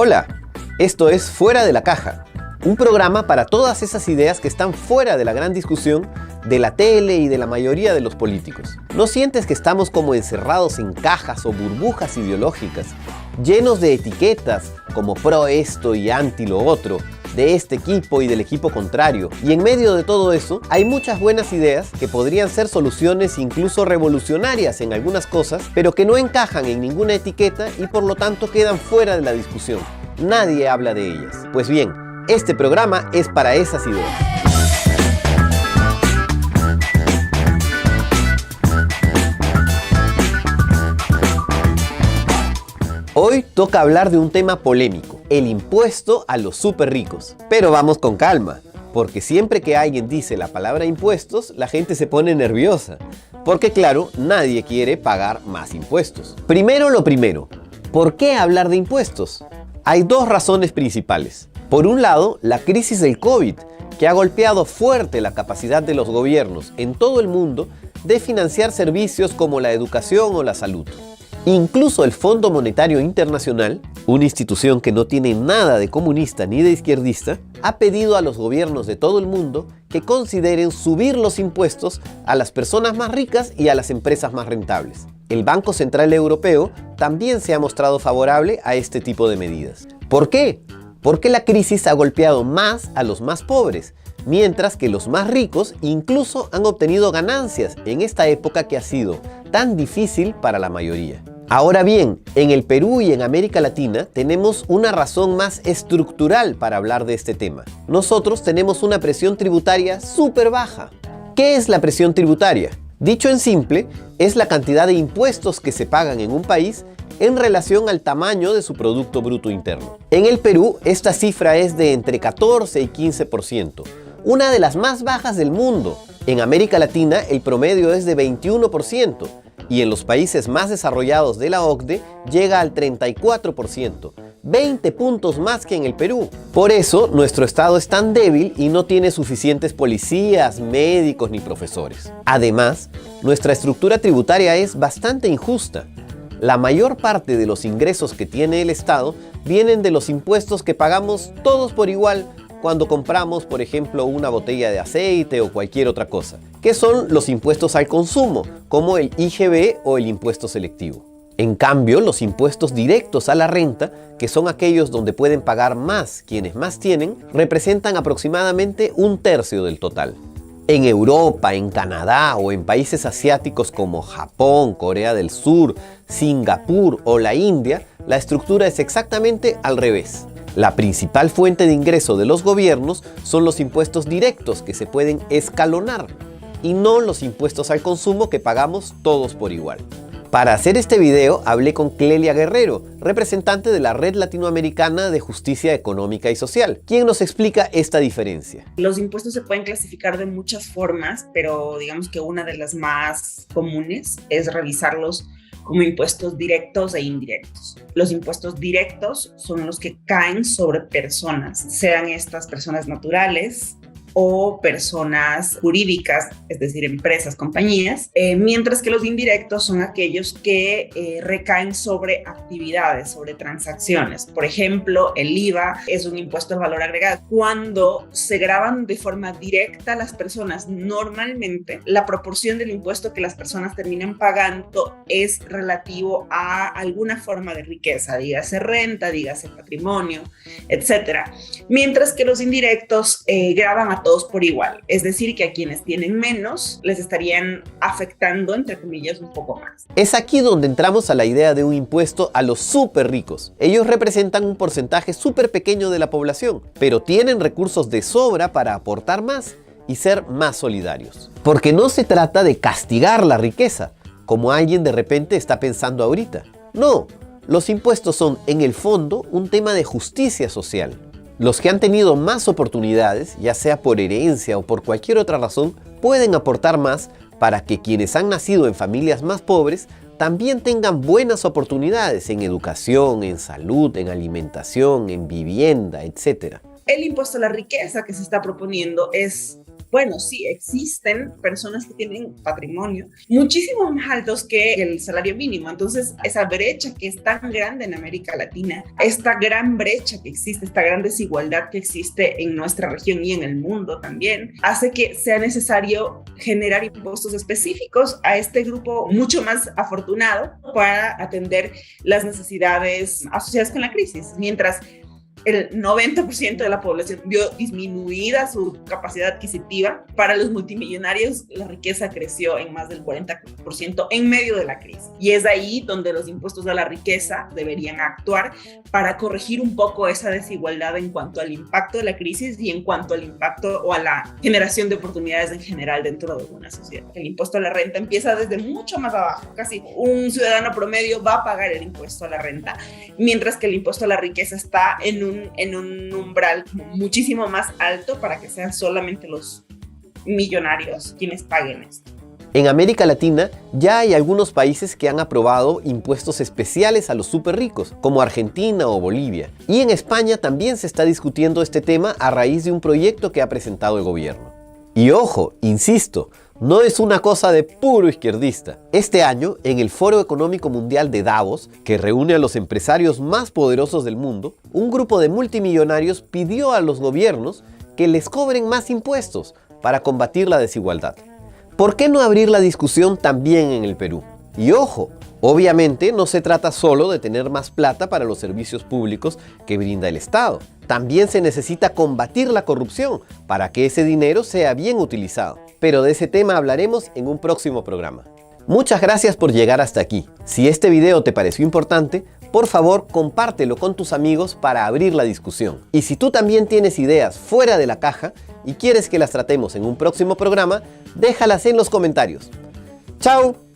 Hola, esto es Fuera de la Caja, un programa para todas esas ideas que están fuera de la gran discusión de la tele y de la mayoría de los políticos. ¿No sientes que estamos como encerrados en cajas o burbujas ideológicas, llenos de etiquetas como pro esto y anti lo otro, de este equipo y del equipo contrario? Y en medio de todo eso, hay muchas buenas ideas que podrían ser soluciones incluso revolucionarias en algunas cosas, pero que no encajan en ninguna etiqueta y por lo tanto quedan fuera de la discusión. Nadie habla de ellas. Pues bien, este programa es para esas ideas. Hoy toca hablar de un tema polémico, el impuesto a los súper ricos. Pero vamos con calma, porque siempre que alguien dice la palabra impuestos, la gente se pone nerviosa. Porque claro, nadie quiere pagar más impuestos. Primero lo primero, ¿por qué hablar de impuestos? Hay dos razones principales. Por un lado, la crisis del COVID, que ha golpeado fuerte la capacidad de los gobiernos en todo el mundo de financiar servicios como la educación o la salud. Incluso el Fondo Monetario Internacional, una institución que no tiene nada de comunista ni de izquierdista, ha pedido a los gobiernos de todo el mundo que consideren subir los impuestos a las personas más ricas y a las empresas más rentables. El Banco Central Europeo también se ha mostrado favorable a este tipo de medidas. ¿Por qué? Porque la crisis ha golpeado más a los más pobres, mientras que los más ricos incluso han obtenido ganancias en esta época que ha sido tan difícil para la mayoría. Ahora bien, en el Perú y en América Latina tenemos una razón más estructural para hablar de este tema. Nosotros tenemos una presión tributaria súper baja. ¿Qué es la presión tributaria? Dicho en simple, es la cantidad de impuestos que se pagan en un país en relación al tamaño de su Producto Bruto Interno. En el Perú, esta cifra es de entre 14 y 15%, una de las más bajas del mundo. En América Latina, el promedio es de 21%, y en los países más desarrollados de la OCDE llega al 34%, 20 puntos más que en el Perú. Por eso, nuestro Estado es tan débil y no tiene suficientes policías, médicos ni profesores. Además, nuestra estructura tributaria es bastante injusta. La mayor parte de los ingresos que tiene el Estado vienen de los impuestos que pagamos todos por igual cuando compramos, por ejemplo, una botella de aceite o cualquier otra cosa, que son los impuestos al consumo, como el IGB o el impuesto selectivo. En cambio, los impuestos directos a la renta, que son aquellos donde pueden pagar más quienes más tienen, representan aproximadamente un tercio del total. En Europa, en Canadá o en países asiáticos como Japón, Corea del Sur, Singapur o la India, la estructura es exactamente al revés. La principal fuente de ingreso de los gobiernos son los impuestos directos que se pueden escalonar y no los impuestos al consumo que pagamos todos por igual. Para hacer este video hablé con Clelia Guerrero, representante de la Red Latinoamericana de Justicia Económica y Social, quien nos explica esta diferencia. Los impuestos se pueden clasificar de muchas formas, pero digamos que una de las más comunes es revisarlos como impuestos directos e indirectos. Los impuestos directos son los que caen sobre personas, sean estas personas naturales o personas jurídicas, es decir, empresas, compañías, mientras que los indirectos son aquellos que recaen sobre actividades, sobre transacciones. Por ejemplo, el IVA es un impuesto al valor agregado. Cuando se graban de forma directa las personas, normalmente la proporción del impuesto que las personas terminan pagando es relativo a alguna forma de riqueza, dígase renta, dígase patrimonio, etc. Mientras que los indirectos graban a todos por igual, es decir, que a quienes tienen menos les estarían afectando, entre comillas, un poco más. Es aquí donde entramos a la idea de un impuesto a los súper ricos. Ellos representan un porcentaje súper pequeño de la población, pero tienen recursos de sobra para aportar más y ser más solidarios. Porque no se trata de castigar la riqueza, como alguien de repente está pensando ahorita. No, los impuestos son, en el fondo, un tema de justicia social. Los que han tenido más oportunidades, ya sea por herencia o por cualquier otra razón, pueden aportar más para que quienes han nacido en familias más pobres también tengan buenas oportunidades en educación, en salud, en alimentación, en vivienda, etc. El impuesto a la riqueza que se está proponiendo es Bueno, sí, existen personas que tienen patrimonio muchísimo más altos que el salario mínimo. Entonces, esa brecha que es tan grande en América Latina, esta gran brecha que existe, esta gran desigualdad que existe en nuestra región y en el mundo también, hace que sea necesario generar impuestos específicos a este grupo mucho más afortunado para atender las necesidades asociadas con la crisis. Mientras el 90% de la población vio disminuida su capacidad adquisitiva. Para los multimillonarios, la riqueza creció en más del 40% en medio de la crisis. Y es ahí donde los impuestos a la riqueza deberían actuar para corregir un poco esa desigualdad en cuanto al impacto de la crisis y en cuanto al impacto o a la generación de oportunidades en general dentro de una sociedad. El impuesto a la renta empieza desde mucho más abajo. Casi un ciudadano promedio va a pagar el impuesto a la renta, mientras que el impuesto a la riqueza está en un umbral muchísimo más alto para que sean solamente los millonarios quienes paguen esto. En América Latina ya hay algunos países que han aprobado impuestos especiales a los súper ricos, como Argentina o Bolivia. Y en España también se está discutiendo este tema a raíz de un proyecto que ha presentado el gobierno. Y ojo, insisto, no es una cosa de puro izquierdista. Este año, en el Foro Económico Mundial de Davos, que reúne a los empresarios más poderosos del mundo, un grupo de multimillonarios pidió a los gobiernos que les cobren más impuestos para combatir la desigualdad. ¿Por qué no abrir la discusión también en el Perú? Y ojo, obviamente no se trata solo de tener más plata para los servicios públicos que brinda el Estado. También se necesita combatir la corrupción para que ese dinero sea bien utilizado. Pero de ese tema hablaremos en un próximo programa. Muchas gracias por llegar hasta aquí. Si este video te pareció importante, por favor compártelo con tus amigos para abrir la discusión. Y si tú también tienes ideas fuera de la caja y quieres que las tratemos en un próximo programa, déjalas en los comentarios. ¡Chao!